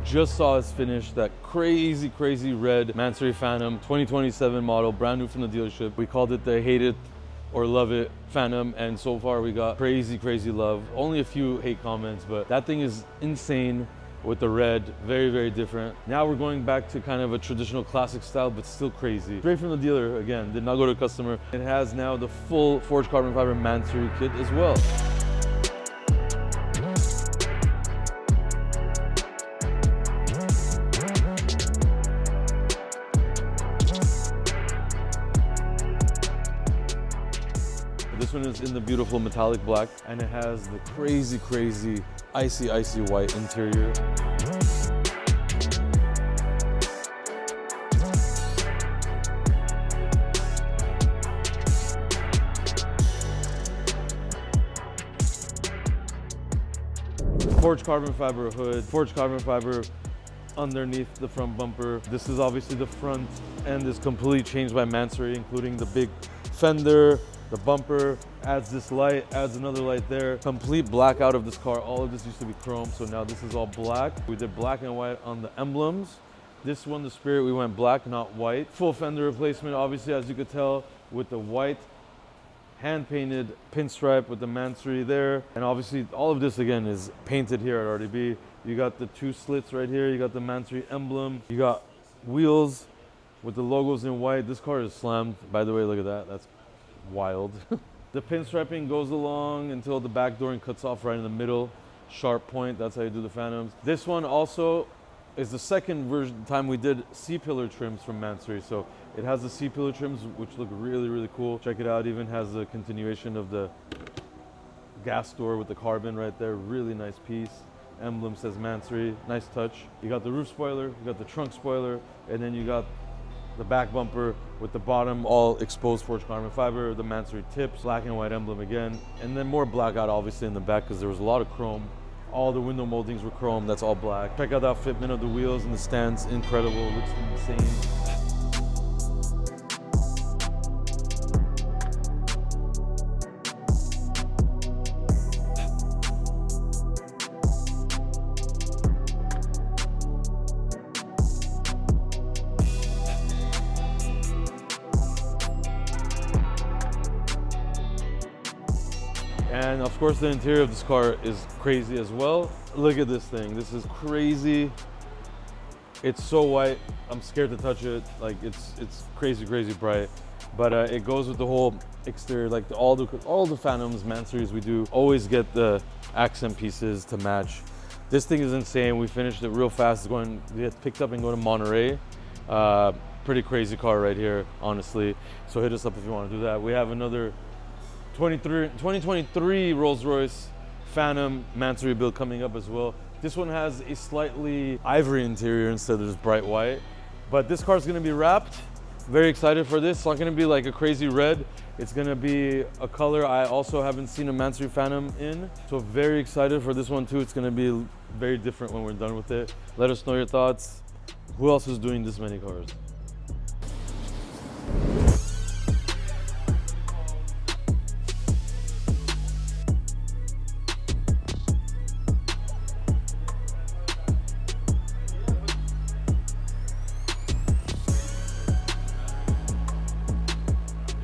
just saw us finish that crazy red Mansory Phantom 2027 model, brand new from the dealership. We called it the Hate It or Love It Phantom, and so far we got crazy love. Only a few hate comments, but that thing is insane with the red, very different. Now we're going back to kind of a traditional classic style, but still crazy. Straight from the dealer, again, did not go to a customer. It has now the full forged carbon fiber Mansory kit as well. This one is in the beautiful metallic black, and it has the crazy icy white interior. Forged carbon fiber hood, forged carbon fiber underneath the front bumper. This is obviously the front end is completely changed by Mansory, including the big fender, the bumper, adds this light, adds another light there. Complete black out of this car. All of this used to be chrome, so now this is all black. We did black and white on the emblems. This one, the Spirit, we went black, not white. Full fender replacement, obviously, as you could tell, with the white hand-painted pinstripe with the Mansory there. And obviously, all of this, again, is painted here at RDB. You got the two slits right here. You got the Mansory emblem. You got wheels with the logos in white. This car is slammed. By the way, look at that. That's wild. The pinstriping goes along until the back door and cuts off right in the middle. Sharp point, that's how you do the Phantoms. This one also is the second time we did C-pillar trims from Mansory. So it has the C-pillar trims, which look really cool. Check it out, even has the continuation of the gas door with the carbon right there. Really nice piece. Emblem says Mansory, nice touch. You got the roof spoiler, you got the trunk spoiler, and then you got the back bumper with the bottom all exposed forged carbon fiber, the Mansory tips, black and white emblem again, and then more blackout obviously in the back because there was a lot of chrome. All the window moldings were chrome, that's all black. Check out that fitment of the wheels and the stands, incredible, looks insane. And of course the interior of this car is crazy as well. Look at this thing, this is crazy. It's so white, I'm scared to touch it. Like it's crazy bright. But it goes with the whole exterior, like all the Phantoms, Mansories we do, always get the accent pieces to match. This thing is insane, we finished it real fast. We had picked up and go to Monterey. Pretty crazy car right here, honestly. So hit us up if you want to do that. We have another 2023 Rolls-Royce Phantom Mansory build coming up as well. This one has a slightly ivory interior instead of just bright white. But this car is going to be wrapped. Very excited for this. It's not going to be like a crazy red. It's going to be a color I also haven't seen a Mansory Phantom in. So very excited for this one too. It's going to be very different when we're done with it. Let us know your thoughts. Who else is doing this many cars?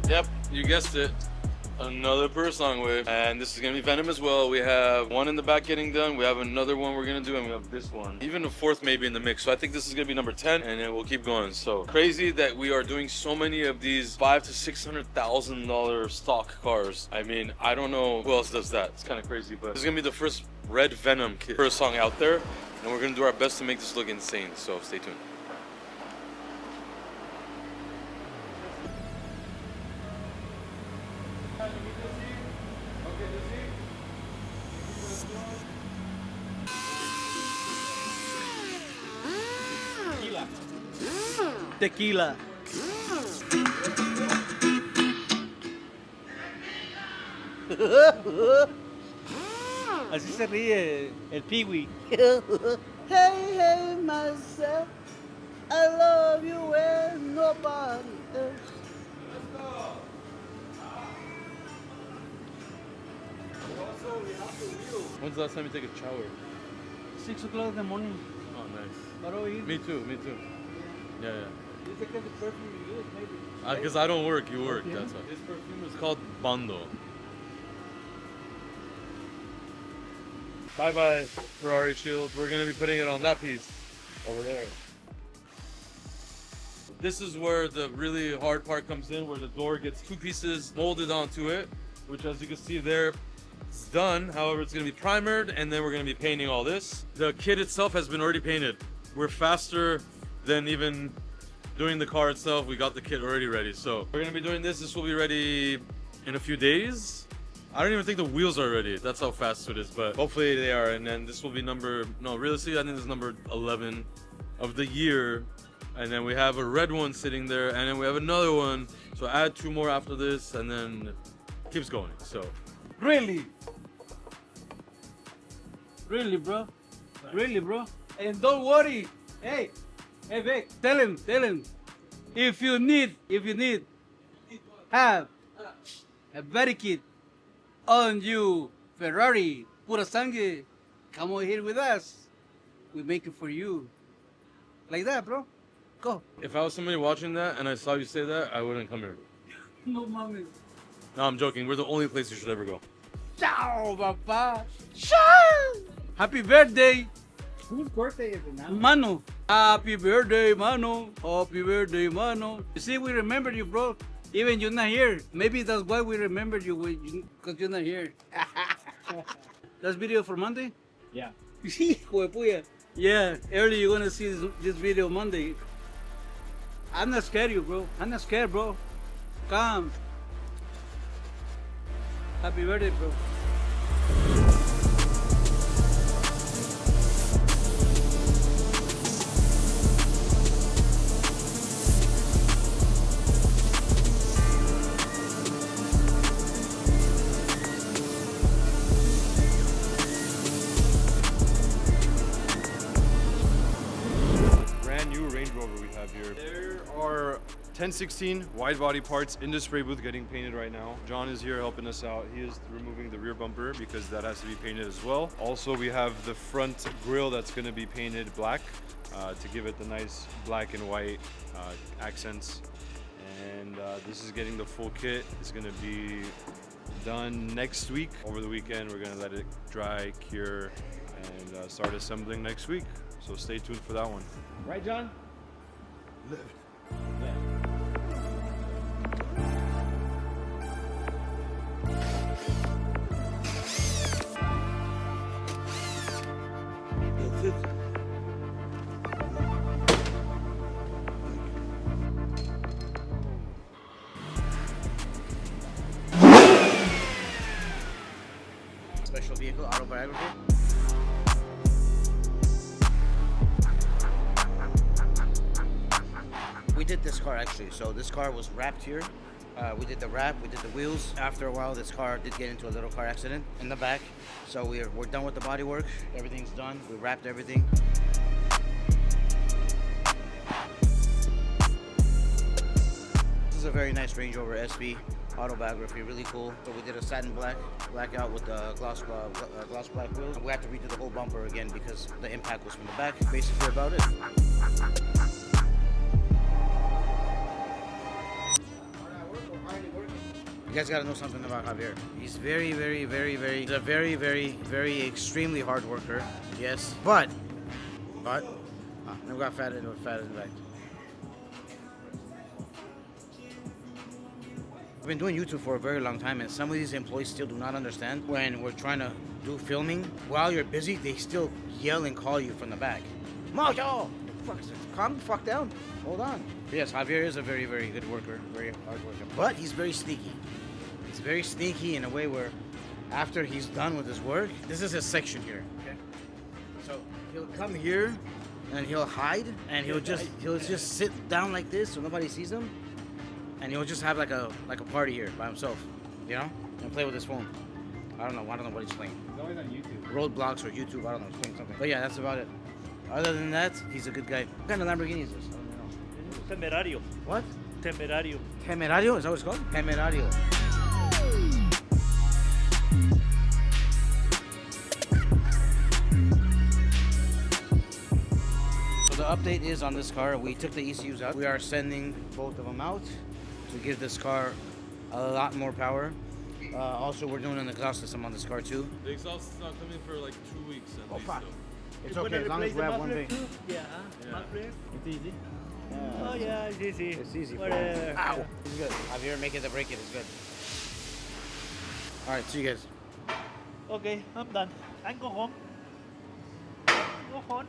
Yep, you guessed it. Another Pristine wave. And this is gonna be Venom as well. We have one in the back getting done. We have another one we're gonna do, and we have this one. Even a fourth maybe in the mix. So I think this is gonna be number 10, and then we'll keep going. So crazy that we are doing so many of these $500,000 to $600,000 stock cars. I mean, I don't know who else does that. It's kind of crazy, but this is gonna be the first red Venom kit first song out there, and we're gonna do our best to make this look insane. So stay tuned. Tequila. Así se ríe el Peewee. Hey, myself, I love you and nobody else. Let's go. When's the last time you take a shower? 6 o'clock in the morning. Oh, nice. But over here, Me too, me too. Yeah, yeah. this is the kind of perfume you use, maybe. Because I don't work, you work, Perfume? that's why. This perfume is called Bando. Bye-bye, Ferrari shield. We're gonna be putting it on that piece over there. This is where the really hard part comes in, where the door gets two pieces molded onto it, which as you can see there, it's done. However, it's gonna be primered, and then we're gonna be painting all this. The kit itself has been already painted. We're faster than even doing the car itself. We got the kit already ready. So we're gonna be doing this. This will be ready in a few days. I don't even think the wheels are ready. That's how fast it is, but hopefully they are. And then this will be realistically, I think this is number 11 of the year. And then we have a red one sitting there, and then we have another one. So add 2 more after this, and then keeps going. So Really? Really, bro? Really, bro? And don't worry. Hey, Vic, tell him. If you need, have a barricade on you, Ferrari, pura sangre, come over here with us. We make it for you. Like that, bro. Go. if I was somebody watching that and I saw you say that, I wouldn't come here. No mames. No, I'm joking. We're the only place you should ever go. Ciao, papá. Ciao. Happy birthday, Whose birthday is it now? Mano. Happy birthday, Mano. Happy birthday, Mano. You see, we remember you, bro. Even you're not here. Maybe that's why we remember you, because you're not here. That's video for Monday? Yeah. Hijo de puya. Yeah, early you're gonna see this video Monday. I'm not scared of you, bro. I'm not scared, bro. Come. Happy birthday, bro. Brand new Range Rover we have here. There are 1016 wide body parts in the spray booth getting painted right now. John is here helping us out. He is removing the rear bumper because that has to be painted as well. Also, we have the front grille that's going to be painted black to give it the nice black and white accents. And this is getting the full kit. It's going to be done next week. Over the weekend, we're going to let it dry, cure, and start assembling next week. So stay tuned for that one. Right, John? Special vehicle autobiography. We did this car actually, so this car was wrapped here. We did the wrap, we did the wheels. After a while, this car did get into a little car accident in the back. So we're done with the body work. Everything's done. We wrapped everything. This is a very nice Range Rover SV autobiography, really cool. So we did a satin blackout with the gloss black wheels. We had to redo the whole bumper again because the impact was from the back. Basically about it. You guys gotta know something about Javier. He's he's a very extremely hard worker. Yes, but, never got fat in the back. I've been doing YouTube for a very long time, and some of these employees still do not understand when we're trying to do filming. While you're busy, they still yell and call you from the back. Mojo! Calm the fuck down. Hold on. But yes, Javier is a very good worker, very hard worker. But he's very sneaky. He's very sneaky in a way where after he's done with his work, this is his section here, okay? So he'll come here and he'll hide and he'll just sit down like this so nobody sees him. And he'll just have like a party here by himself, you know? And play with his phone. I don't know what he's playing. He's always on YouTube. Roadblocks or YouTube, I don't know, he's playing something. But yeah, that's about it. Other than that, he's a good guy. What kind of Lamborghini is this? I don't know. Temerario. What? Temerario. Temerario? Is that what it's called? Temerario. update is on this car, we took the ECUs out. We are sending both of them out to give this car a lot more power. Also, we're doing an exhaust system on this car too. The exhaust is not coming for like 2 weeks at least. fuck. So. It's okay as long as we have one thing. Yeah, Yeah. it's easy. Yeah. Oh yeah, it's easy. It's easy. Whatever. Ow! It's good. Javier, make it to break it. It's good. All right, see you guys. Okay, I'm done. Anh go home. Go home.